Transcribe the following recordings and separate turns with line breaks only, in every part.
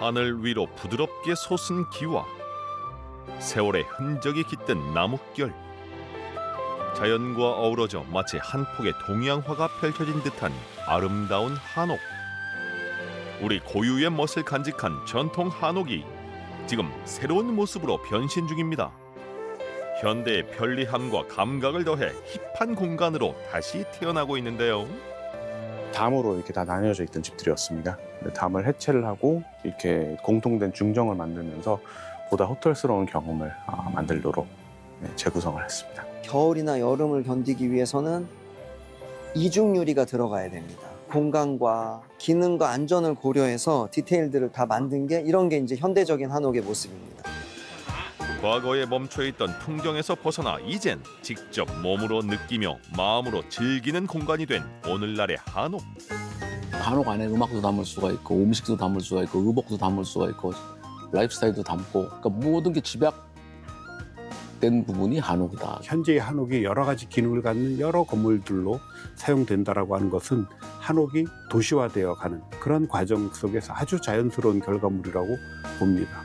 하늘 위로 부드럽게 솟은 기와 세월의 흔적이 깃든 나뭇결, 자연과 어우러져 마치 한 폭의 동양화가 펼쳐진 듯한 아름다운 한옥. 우리 고유의 멋을 간직한 전통 한옥이 지금 새로운 모습으로 변신 중입니다. 현대의 편리함과 감각을 더해 힙한 공간으로 다시 태어나고 있는데요.
담으로 이렇게 다 나뉘어져 있던 집들이었습니다. 담을 해체를 하고 이렇게 공통된 중정을 만들면서 보다 호텔스러운 경험을 만들도록 재구성을 했습니다.
겨울이나 여름을 견디기 위해서는 이중 유리가 들어가야 됩니다. 공간과 기능과 안전을 고려해서 디테일들을 다 만든 게 이런 게 이제 현대적인 한옥의 모습입니다.
과거에 멈춰있던 풍경에서 벗어나 이젠 직접 몸으로 느끼며 마음으로 즐기는 공간이 된 오늘날의 한옥.
한옥 안에 음악도 담을 수가 있고 음식도 담을 수가 있고 의복도 담을 수가 있고 라이프스타일도 담고, 그러니까 모든 게 집약된 부분이 한옥이다.
현재의 한옥이 여러 가지 기능을 갖는 여러 건물들로 사용된다라고 하는 것은 한옥이 도시화되어 가는 그런 과정 속에서 아주 자연스러운 결과물이라고 봅니다.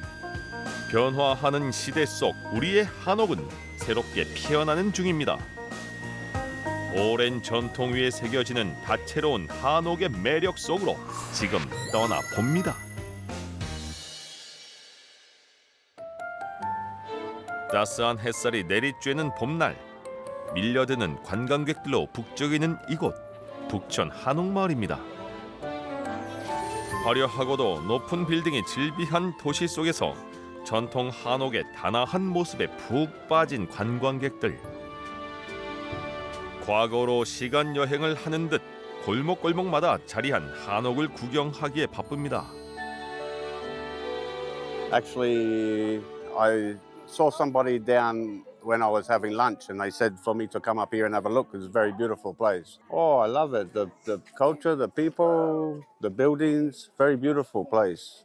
변화하는 시대 속 우리의 한옥은 새롭게 피어나는 중입니다. 오랜 전통 위에 새겨지는 다채로운 한옥의 매력 속으로 지금 떠나봅니다. 따스한 햇살이 내리쬐는 봄날, 밀려드는 관광객들로 북적이는 이곳 북천 한옥마을입니다. 화려하고도 높은 빌딩이 즐비한 도시 속에서 전통 한옥의 단아한 모습에 푹 빠진 관광객들. 과거로 시간 여행을 하는 듯 골목골목마다 자리한 한옥을 구경하기에 바쁩니다.
Actually, I saw somebody down when I was having lunch and they said for me to come up here and have a look. It's a very beautiful place. Oh, I love it. The culture, the people, the buildings, very beautiful place.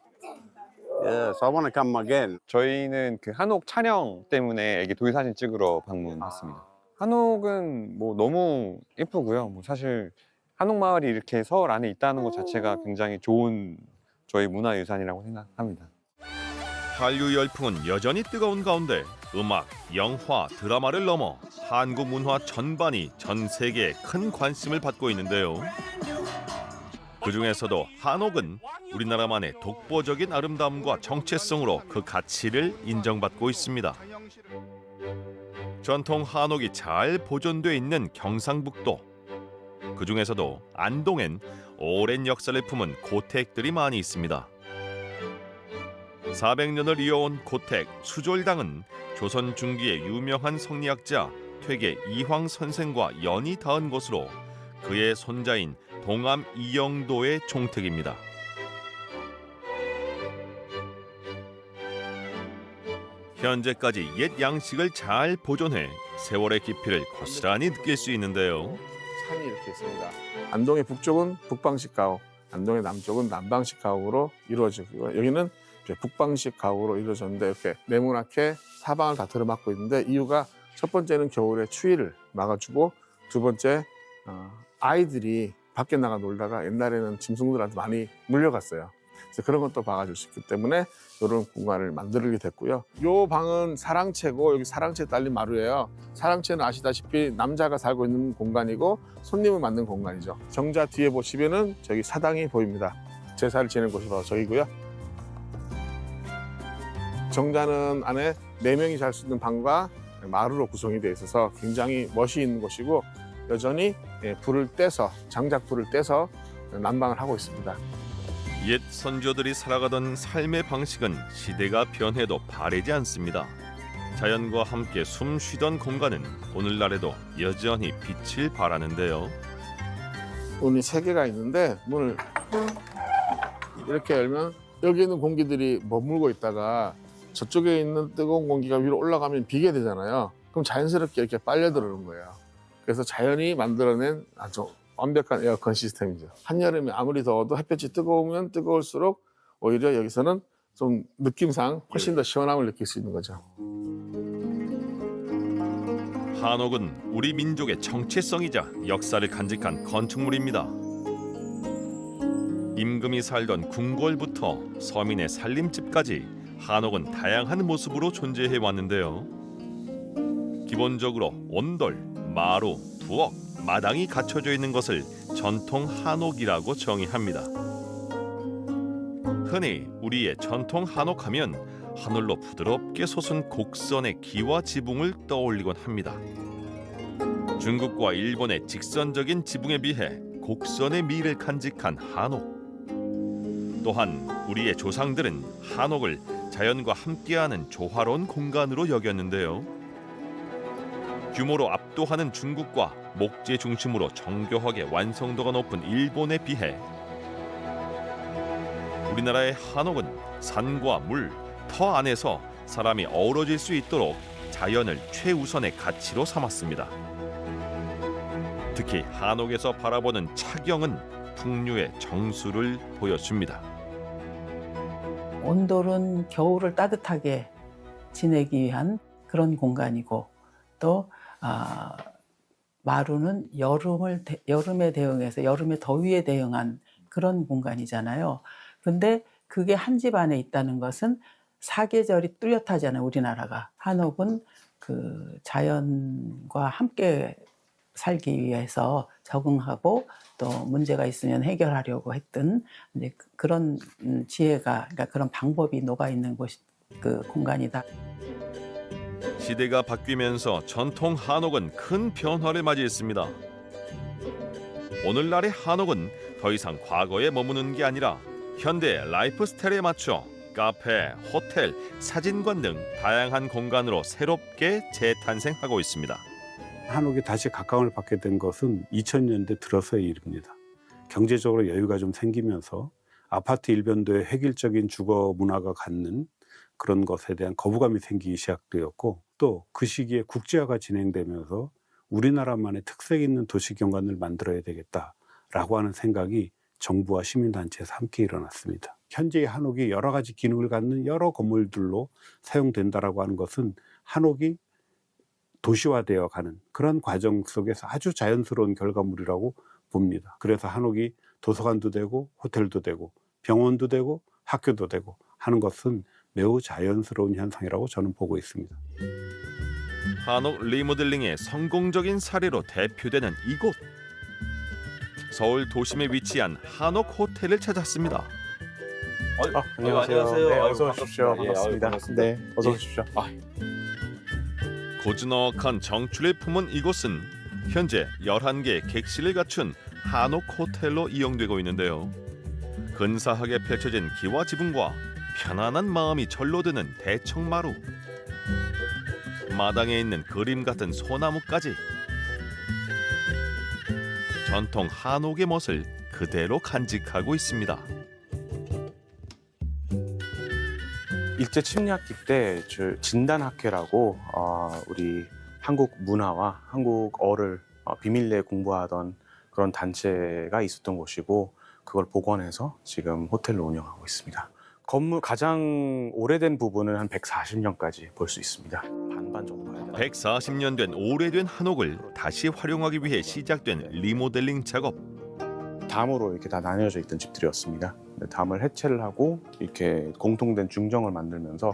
Yes, I want to come again.
저희는 그 한옥 촬영 때문에 애기 도시사진 찍으러 방문했습니다. 한옥은 뭐 너무 예쁘고요. 뭐 사실 한옥마을이 이렇게 서울 안에 있다는 것 자체가 굉장히 좋은 저희 문화유산이라고 생각합니다.
한류 열풍은 여전히 뜨거운 가운데 음악, 영화, 드라마를 넘어 한국 문화 전반이 전 세계에 큰 관심을 받고 있는데요. 그중에서도 한옥은 우리나라만의 독보적인 아름다움과 정체성으로 그 가치를 인정받고 있습니다. 전통 한옥이 잘 보존돼 있는 경상북도. 그중에서도 안동엔 오랜 역사를 품은 고택들이 많이 있습니다. 400년을 이어온 고택 수졸당은 조선 중기의 유명한 성리학자 퇴계 이황 선생과 연이 닿은 곳으로 그의 손자인 동암 이영도의 종택입니다. 현재까지 옛 양식을 잘 보존해 세월의 깊이를 고스란히 느낄 수 있는데요.
산이 이렇게 있습니다. 안동의 북쪽은 북방식 가옥, 안동의 남쪽은 남방식 가옥으로 이루어지고요. 여기는 이제 북방식 가옥으로 이루어졌는데 이렇게 네모나게 사방을 다 들어막고 있는데 이유가 첫 번째는 겨울에 추위를 막아주고 두 번째 아이들이 밖에 나가 놀다가 옛날에는 짐승들한테 많이 물려갔어요. 그래서 그런 것도 막아줄 수 있기 때문에 이런 공간을 만들게 됐고요. 이 방은 사랑채고 여기 사랑채 딸린 마루예요. 사랑채는 아시다시피 남자가 살고 있는 공간이고 손님을 맞는 공간이죠. 정자 뒤에 보시면은 저기 사당이 보입니다. 제사를 지내는 곳이 바로 저기고요. 정자는 안에 4명이 잘 수 있는 방과 마루로 구성이 되어 있어서 굉장히 멋이 있는 곳이고 여전히 불을 떼서 장작불을 떼서 난방을 하고 있습니다.
옛 선조들이 살아가던 삶의 방식은 시대가 변해도 바래지 않습니다. 자연과 함께 숨 쉬던 공간은 오늘날에도 여전히 빛을 발하는데요.
문이 3개가 있는데 문을 이렇게 열면 여기 있는 공기들이 머물고 있다가 저쪽에 있는 뜨거운 공기가 위로 올라가면 비게 되잖아요. 그럼 자연스럽게 이렇게 빨려 들어오는 거예요. 그래서 자연이 만들어낸 아주 완벽한 에어컨 시스템이죠. 한여름에 아무리 더워도 햇볕이 뜨거우면 뜨거울수록 오히려 여기서는 좀 느낌상 훨씬 더 시원함을 느낄 수 있는 거죠.
한옥은 우리 민족의 정체성이자 역사를 간직한 건축물입니다. 임금이 살던 궁궐부터 서민의 살림집까지 한옥은 다양한 모습으로 존재해 왔는데요. 기본적으로 온돌, 마루, 부엌, 마당이 갖춰져 있는 것을 전통 한옥이라고 정의합니다. 흔히 우리의 전통 한옥하면 하늘로 부드럽게 솟은 곡선의 기와 지붕을 떠올리곤 합니다. 중국과 일본의 직선적인 지붕에 비해 곡선의 미를 간직한 한옥. 또한 우리의 조상들은 한옥을 자연과 함께하는 조화로운 공간으로 여겼는데요. 규모로 압도하는 중국과 목재 중심으로 정교하게 완성도가 높은 일본에 비해 우리나라의 한옥은 산과 물, 터 안에서 사람이 어우러질 수 있도록 자연을 최우선의 가치로 삼았습니다. 특히 한옥에서 바라보는 차경은 풍류의 정수를 보여줍니다.
온돌은 겨울을 따뜻하게 지내기 위한 그런 공간이고 또 마루는 여름에 대응해서 여름의 더위에 대응한 그런 공간이잖아요. 근데 그게 한 집 안에 있다는 것은 사계절이 뚜렷하잖아요, 우리나라가. 한옥은 그 자연과 함께 살기 위해서 적응하고 또 문제가 있으면 해결하려고 했던 이제 그런 지혜가, 그러니까 그런 방법이 녹아 있는 곳이 그 공간이다.
시대가 바뀌면서 전통 한옥은 큰 변화를 맞이했습니다. 오늘날의 한옥은 더 이상 과거에 머무는 게 아니라 현대 라이프 스타일에 맞춰 카페, 호텔, 사진관 등 다양한 공간으로 새롭게 재탄생하고 있습니다.
한옥이 다시 각광을 받게 된 것은 2000년대 들어서의 일입니다. 경제적으로 여유가 좀 생기면서 아파트 일변도에 획일적인 주거 문화가 갖는 그런 것에 대한 거부감이 생기기 시작되었고 또 그 시기에 국제화가 진행되면서 우리나라만의 특색 있는 도시 경관을 만들어야 되겠다라고 하는 생각이 정부와 시민단체에서 함께 일어났습니다. 현재의 한옥이 여러 가지 기능을 갖는 여러 건물들로 사용된다라고 하는 것은 한옥이 도시화되어 가는 그런 과정 속에서 아주 자연스러운 결과물이라고 봅니다. 그래서 한옥이 도서관도 되고 호텔도 되고 병원도 되고 학교도 되고 하는 것은 매우 자연스러운 현상이라고 저는 보고 있습니다.
한옥 리모델링의 성공적인 사례로 대표되는 이곳. 서울 도심에 위치한 한옥 호텔을 찾았습니다.
안녕하세요. 네, 어서 오십시오.
반갑습니다.
반갑습니다.
반갑습니다.
네, 어서 오십시오.
고즈넉한 정취를 품은 이곳은 현재 11개의 객실을 갖춘 한옥 호텔로 이용되고 있는데요. 근사하게 펼쳐진 기와 지붕과 편안한 마음이 절로 드는 대청마루, 마당에 있는 그림 같은 소나무까지 전통 한옥의 멋을 그대로 간직하고 있습니다.
일제 침략기 때 진단학회라고 우리 한국 문화와 한국어를 비밀리에 공부하던 그런 단체가 있었던 곳이고 그걸 복원해서 지금 호텔로 운영하고 있습니다. 건물 가장 오래된 부분은 한 140년까지 볼 수 있습니다. 반반 정도 봐야 돼요.
140년 된 오래된 한옥을 다시 활용하기 위해 시작된 리모델링 작업.
담으로 이렇게 다 나뉘어져 있던 집들이었습니다. 담을 해체를 하고 이렇게 공통된 중정을 만들면서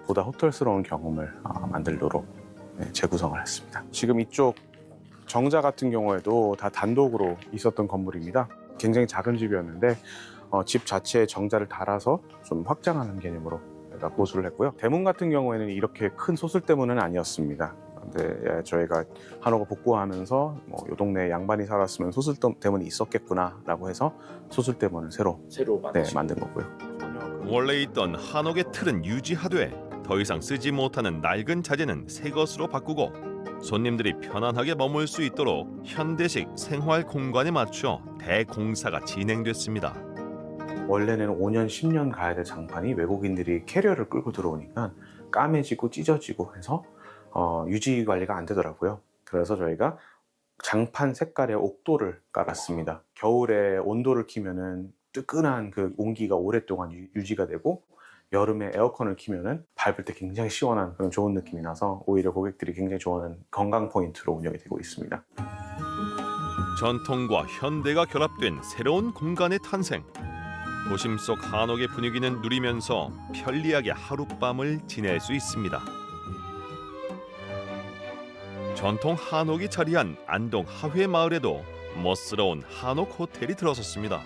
보다 호텔스러운 경험을 만들도록 재구성을 했습니다. 지금 이쪽 정자 같은 경우에도 다 단독으로 있었던 건물입니다. 굉장히 작은 집이었는데 집 자체에 정자를 달아서 좀 확장하는 개념으로 보수를 했고요. 대문 같은 경우에는 이렇게 큰 소슬대문은 아니었습니다. 근데 저희가 한옥을 복구하면서 이 동네에 양반이 살았으면 소슬대문이 있었겠구나라고 해서 소슬대문을 새로 만든 거고요.
원래 있던 한옥의 틀은 유지하되 더 이상 쓰지 못하는 낡은 자재는 새 것으로 바꾸고 손님들이 편안하게 머물 수 있도록 현대식 생활 공간에 맞춰 대공사가 진행됐습니다.
원래는 5년, 10년 가야 될 장판이 외국인들이 캐리어를 끌고 들어오니까 까매지고 찢어지고 해서 유지 관리가 안 되더라고요. 그래서 저희가 장판 색깔의 옥도를 깔았습니다. 겨울에 온도를 키면은 뜨끈한 그 온기가 오랫동안 유지가 되고 여름에 에어컨을 키면은 밟을 때 굉장히 시원한 그런 좋은 느낌이 나서 오히려 고객들이 굉장히 좋아하는 건강 포인트로 운영이 되고 있습니다.
전통과 현대가 결합된 새로운 공간의 탄생. 도심 속 한옥의 분위기는 누리면서 편리하게 하룻밤을 지낼 수 있습니다. 전통 한옥이 자리한 안동 하회 마을에도 멋스러운 한옥 호텔이 들어섰습니다.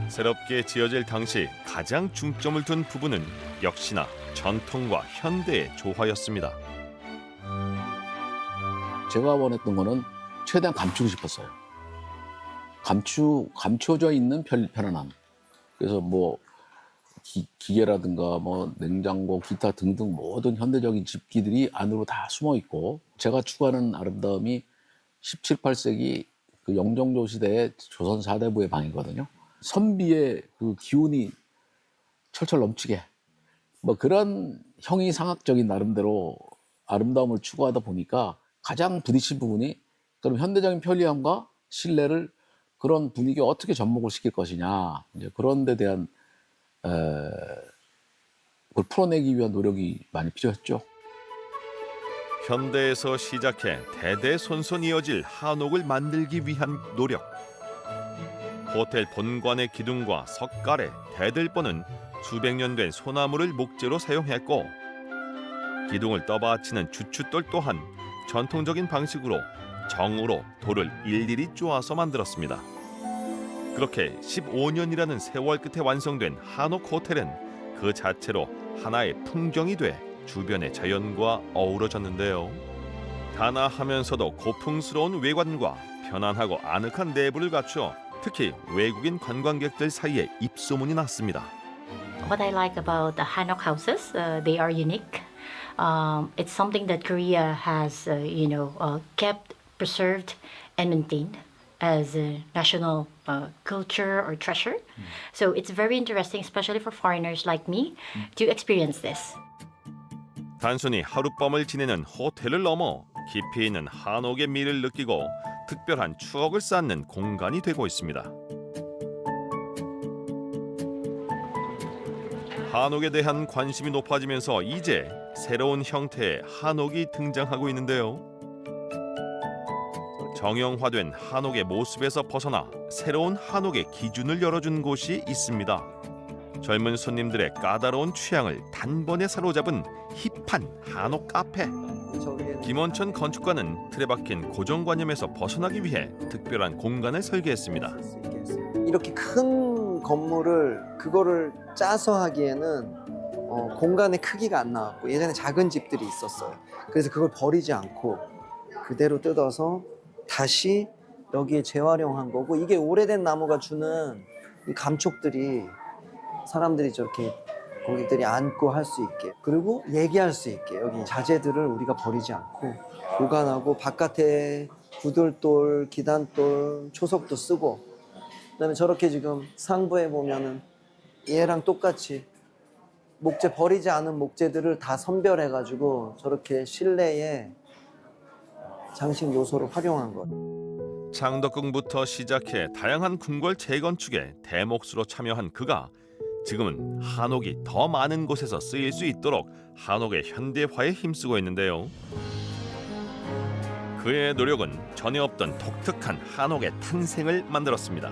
새롭게 지어질 당시 가장 중점을 둔 부분은 역시나 전통과 현대의 조화였습니다.
제가 원했던 거는 최대한 감추고 싶었어요. 감춰져 있는 편안함. 그래서 뭐 기계라든가 뭐 냉장고, 기타 등등 모든 현대적인 집기들이 안으로 다 숨어 있고, 제가 추구하는 아름다움이 17, 18세기 그 영종조 시대의 조선 사대부의 방이거든요. 선비의 그 기운이 철철 넘치게, 뭐 그런 형이상학적인 나름대로 아름다움을 추구하다 보니까 가장 부딪힌 부분이, 그럼 현대적인 편리함과 신뢰를 그런 분위기에 어떻게 접목을 시킬 것이냐, 이제 그런 데 대한 그걸 풀어내기 위한 노력이 많이 필요했죠.
현대에서 시작해 대대손손 이어질 한옥을 만들기 위한 노력. 호텔 본관의 기둥과 석가래, 대들보는 수백 년 된 소나무를 목재로 사용했고, 기둥을 떠받치는 주춧돌 또한 전통적인 방식으로 정으로 돌을 일일이 쪼아서 만들었습니다. 그렇게 15년이라는 세월 끝에 완성된 한옥 호텔은 그 자체로 하나의 풍경이 돼 주변의 자연과 어우러졌는데요. 단아하면서도 고풍스러운 외관과 편안하고 아늑한 내부를 갖추어 특히 외국인 관광객들 사이에 입소문이 났습니다.
What I like about the Hanok houses, they are unique. It's something that Korea has, kept, preserved, and maintained as a national culture or treasure. So it's very interesting, especially for foreigners like me, to experience this.
단순히 하룻밤을 지내는 호텔을 넘어 깊이 있는 한옥의 미를 느끼고 특별한 추억을 쌓는 공간이 되고 있습니다. 한옥에 대한 관심이 높아지면서 이제 새로운 형태의 한옥이 등장하고 있는데요. 정형화된 한옥의 모습에서 벗어나 새로운 한옥의 기준을 열어준 곳이 있습니다. 젊은 손님들의 까다로운 취향을 단번에 사로잡은 힙한 한옥 카페. 김원천 건축가는 틀에 박힌 고정관념에서 벗어나기 위해 특별한 공간을 설계했습니다.
이렇게 큰 건물을 그거를 짜서 하기에는 공간의 크기가 안 나왔고, 예전에 작은 집들이 있었어요. 그래서 그걸 버리지 않고 그대로 뜯어서 다시 여기에 재활용한 거고, 이게 오래된 나무가 주는 이 감촉들이 사람들이 저렇게 고객들이 앉고 할 수 있게, 그리고 얘기할 수 있게 여기 자재들을 우리가 버리지 않고 보관하고, 바깥에 구들돌, 기단돌, 초석도 쓰고, 그다음에 저렇게 지금 상부에 보면은 얘랑 똑같이 목재, 버리지 않은 목재들을 다 선별해가지고 저렇게 실내에 장식 요소로 활용한 것.
창덕궁부터 시작해 다양한 궁궐 재건축에 대몫으로 참여한 그가 지금은 한옥이 더 많은 곳에서 쓰일 수 있도록 한옥의 현대화에 힘쓰고 있는데요. 그의 노력은 전에 없던 독특한 한옥의 탄생을 만들었습니다.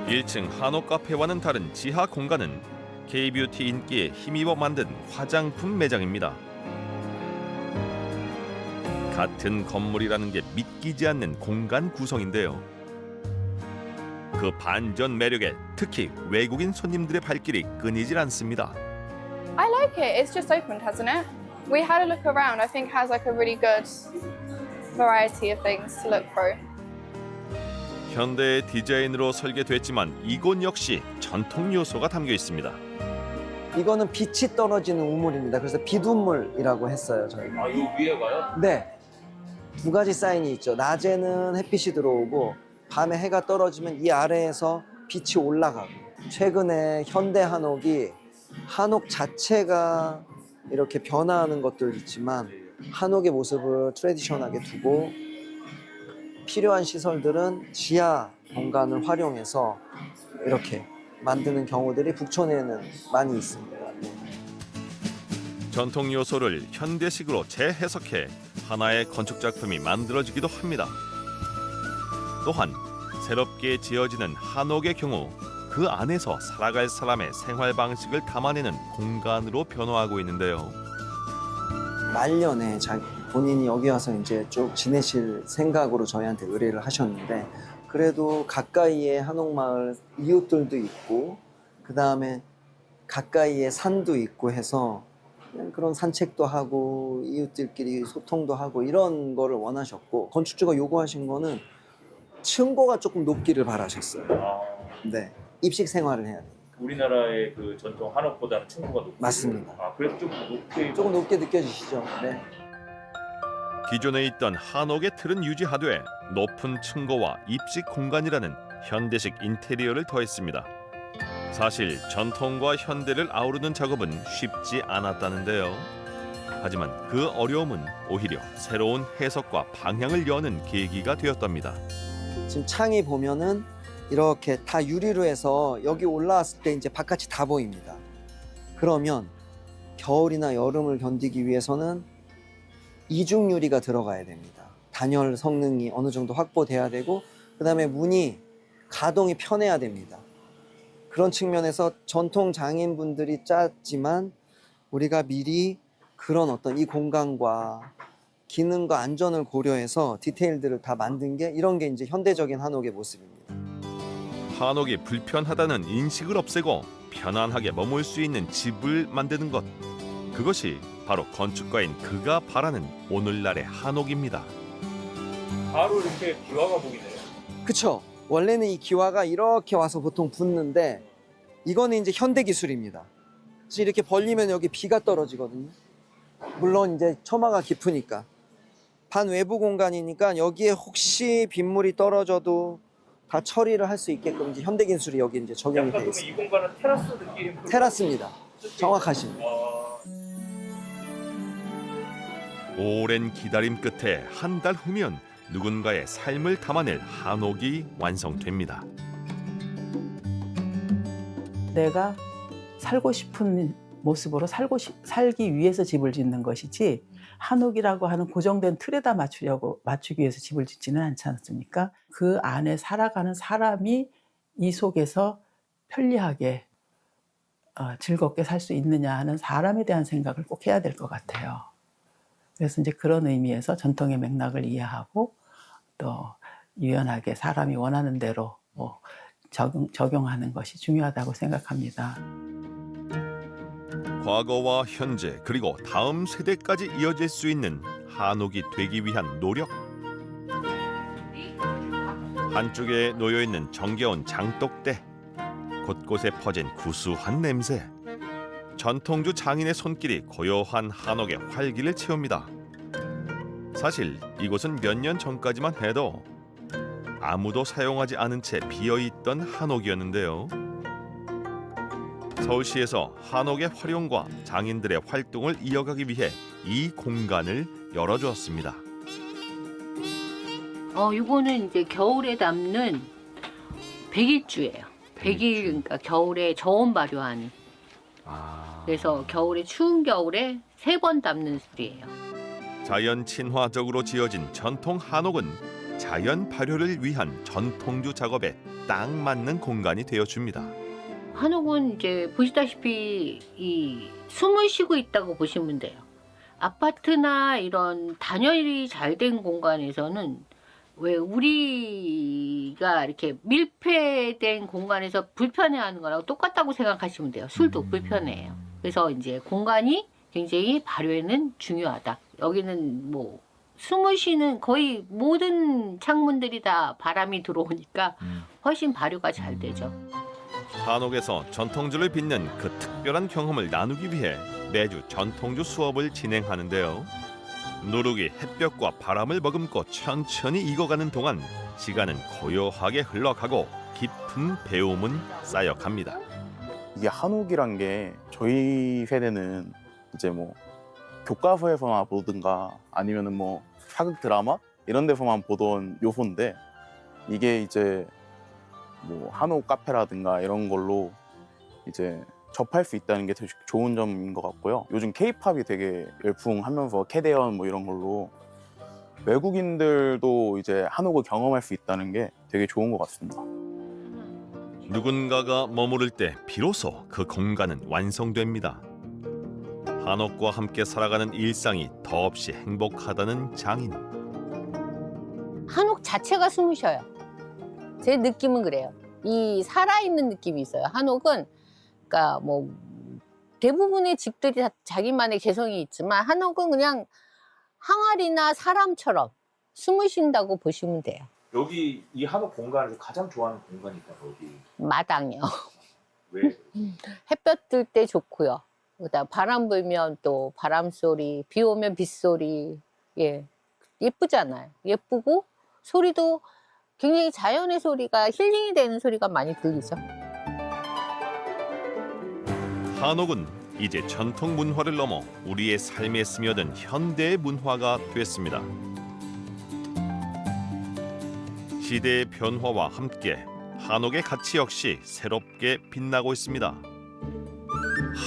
1층 한옥 카페와는 다른 지하 공간은 K-뷰티 인기에 힘입어 만든 화장품 매장입니다. 같은 건물이라는 게 믿기지 않는 공간 구성인데요. 그 반전 매력에 특히 외국인 손님들의 발길이 끊이질 않습니다.
I like it. It's just opened, hasn't it? We had a look around. I think it has like a really good variety of things to look through.
현대의 디자인으로 설계됐지만 이곳 역시 전통 요소가 담겨 있습니다.
이거는 빛이 떨어지는 우물입니다. 그래서 빛우물이라고 했어요, 저희가.
아, 이 위에 가요?
네. 두 가지 사인이 있죠. 낮에는 햇빛이 들어오고 밤에 해가 떨어지면 이 아래에서 빛이 올라가고. 최근에 현대 한옥이 한옥 자체가 이렇게 변화하는 것도 있지만 한옥의 모습을 트레디셔널하게 두고 필요한 시설들은 지하 공간을 활용해서 이렇게 만드는 경우들이 북촌에는 많이 있습니다.
전통 요소를 현대식으로 재해석해 하나의 건축 작품이 만들어지기도 합니다. 또한 새롭게 지어지는 한옥의 경우 그 안에서 살아갈 사람의 생활 방식을 담아내는 공간으로 변화하고 있는데요.
말년에 본인이 여기 와서 이제 쭉 지내실 생각으로 저희한테 의뢰를 하셨는데, 그래도 가까이에 한옥마을 이웃들도 있고 그 다음에 가까이에 산도 있고 해서 그냥 그런 산책도 하고 이웃들끼리 소통도 하고 이런 거를 원하셨고, 건축주가 요구하신 거는 층고가 조금 높기를 바라셨어요. 네, 입식 생활을 해야 돼요.
우리나라의 그 전통 한옥보다는 층고가 높고.
맞습니다.
그래서
조금 높게 느껴지시죠? 네.
기존에 있던 한옥의 틀은 유지하되 높은 층고와 입식 공간이라는 현대식 인테리어를 더했습니다. 사실 전통과 현대를 아우르는 작업은 쉽지 않았다는데요. 하지만 그 어려움은 오히려 새로운 해석과 방향을 여는 계기가 되었답니다.
지금 창이 보면은 이렇게 다 유리로 해서 여기 올라왔을 때 이제 바깥이 다 보입니다. 그러면 겨울이나 여름을 견디기 위해서는 이중 유리가 들어가야 됩니다. 단열 성능이 어느 정도 확보돼야 되고, 그다음에 문이 가동이 편해야 됩니다. 그런 측면에서 전통 장인분들이 짰지만 우리가 미리 그런 어떤 이 공간과 기능과 안전을 고려해서 디테일들을 다 만든 게, 이런 게 이제 현대적인 한옥의 모습입니다.
한옥이 불편하다는 인식을 없애고 편안하게 머물 수 있는 집을 만드는 것, 그것이 바로 건축가인 그가 바라는 오늘날의 한옥입니다.
바로 이렇게 기와가 보이네요.
그쵸? 원래는 이 기와가 이렇게 와서 보통 붙는데, 이거는 이제 현대 기술입니다. 그래서 이렇게 벌리면 여기 비가 떨어지거든요. 물론 이제 처마가 깊으니까. 반 외부 공간이니까 여기에 혹시 빗물이 떨어져도 다 처리를 할 수 있게끔 이제 현대 기술이 여기 이제 적용이 되어 있습니다.
이 공간은 테라스 느낌.
테라스입니다. 정확하십니다.
오랜 기다림 끝에 한 달 후면 누군가의 삶을 담아낼 한옥이 완성됩니다.
내가 살고 싶은 모습으로 살기 위해서 집을 짓는 것이지, 한옥이라고 하는 고정된 틀에다 맞추기 위해서 집을 짓지는 않지 않습니까? 그 안에 살아가는 사람이 이 속에서 편리하게 즐겁게 살 수 있느냐 하는 사람에 대한 생각을 꼭 해야 될 것 같아요. 그래서 이제 그런 의미에서 전통의 맥락을 이해하고 또 유연하게 사람이 원하는 대로 적용하는 것이 중요하다고 생각합니다.
과거와 현재 그리고 다음 세대까지 이어질 수 있는 한옥이 되기 위한 노력. 한쪽에 놓여있는 정겨운 장독대, 곳곳에 퍼진 구수한 냄새. 전통주 장인의 손길이 고요한 한옥의 활기를 채웁니다. 사실 이곳은 몇 년 전까지만 해도 아무도 사용하지 않은 채 비어있던 한옥이었는데요. 서울시에서 한옥의 활용과 장인들의 활동을 이어가기 위해 이 공간을 열어주었습니다.
이거는 이제 겨울에 담는 백일주예요. 백일, 그러니까 겨울에 저온 발효하는. 그래서 겨울에 추운 겨울에 3번 담는 술이에요.
자연 친화적으로 지어진 전통 한옥은 자연 발효를 위한 전통주 작업에 딱 맞는 공간이 되어줍니다.
한옥은 이제 보시다시피 이 숨을 쉬고 있다고 보시면 돼요. 아파트나 이런 단열이 잘 된 공간에서는 왜 우리가 이렇게 밀폐된 공간에서 불편해하는 거랑 똑같다고 생각하시면 돼요. 술도 불편해요. 그래서 이제 공간이 굉장히 발효에는 중요하다. 여기는 뭐 숨을 쉬는 거의 모든 창문들이 다 바람이 들어오니까 훨씬 발효가 잘 되죠.
한옥에서 전통주를 빚는 그 특별한 경험을 나누기 위해 매주 전통주 수업을 진행하는데요. 누룩이 햇볕과 바람을 머금고 천천히 익어가는 동안 시간은 고요하게 흘러가고 깊은 배움은 쌓여갑니다.
이게 한옥이란 게 저희 세대는 이제 뭐 교과서에서나 보든가 아니면은 뭐 사극 드라마 이런 데서만 보던 요소인데, 이게 이제 뭐 한옥 카페라든가 이런 걸로 이제 접할 수 있다는 게 되게 좋은 점인 것 같고요. 요즘 K-팝이 되게 열풍하면서 캐대언 뭐 이런 걸로 외국인들도 이제 한옥을 경험할 수 있다는 게 되게 좋은 것 같습니다.
누군가가 머무를 때 비로소 그 공간은 완성됩니다. 한옥과 함께 살아가는 일상이 더없이 행복하다는 장인.
한옥 자체가 숨을 쉬어요. 제 느낌은 그래요. 이 살아있는 느낌이 있어요. 한옥은 그러니까 뭐 대부분의 집들이 다 자기만의 개성이 있지만 한옥은 그냥 항아리나 사람처럼 숨을 쉰다고 보시면 돼요.
여기 이 한옥 공간에서 가장 좋아하는 공간이 있다고 여기.
마당이요.
왜?
햇볕 뜰 때 좋고요. 그다음 바람 불면 또 바람 소리, 비 오면 빗소리, 예, 예쁘잖아요. 예쁘고 소리도 굉장히 자연의 소리가 힐링이 되는 소리가 많이 들리죠.
한옥은 이제 전통 문화를 넘어 우리의 삶에 스며든 현대 문화가 됐습니다. 시대의 변화와 함께 한옥의 가치 역시 새롭게 빛나고 있습니다.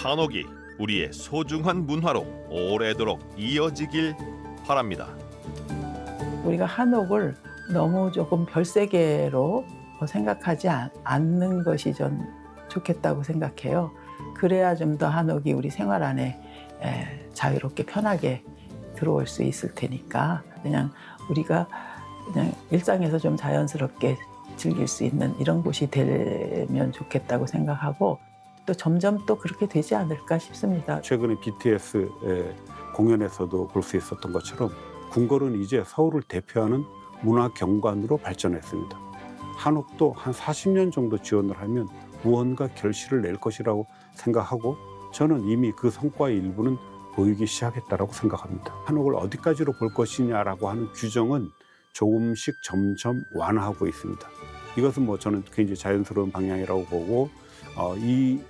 한옥이 우리의 소중한 문화로 오래도록 이어지길 바랍니다.
우리가 한옥을 너무 조금 별세계로 생각하지 않는 것이 좀 좋겠다고 생각해요. 그래야 좀 더 한옥이 우리 생활 안에 자유롭게 편하게 들어올 수 있을 테니까 그냥 우리가 그냥 일상에서 좀 자연스럽게 즐길 수 있는 이런 곳이 되면 좋겠다고 생각하고 또 점점 또 그렇게 되지 않을까 싶습니다.
최근에 BTS 공연에서도 볼 수 있었던 것처럼 궁궐은 이제 서울을 대표하는 문화 경관으로 발전했습니다. 한옥도 한 40년 정도 지원을 하면 무언가 결실을 낼 것이라고 생각하고 저는 이미 그 성과의 일부는 보이기 시작했다고 생각합니다. 한옥을 어디까지로 볼 것이냐라고 하는 규정은 조금씩 점점 완화하고 있습니다. 이것은 뭐 저는 굉장히 자연스러운 방향이라고 보고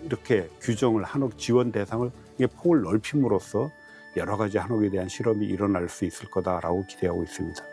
이렇게 규정을 한옥 지원 대상을 폭을 넓힘으로써 여러 가지 한옥에 대한 실험이 일어날 수 있을 거다라고 기대하고 있습니다.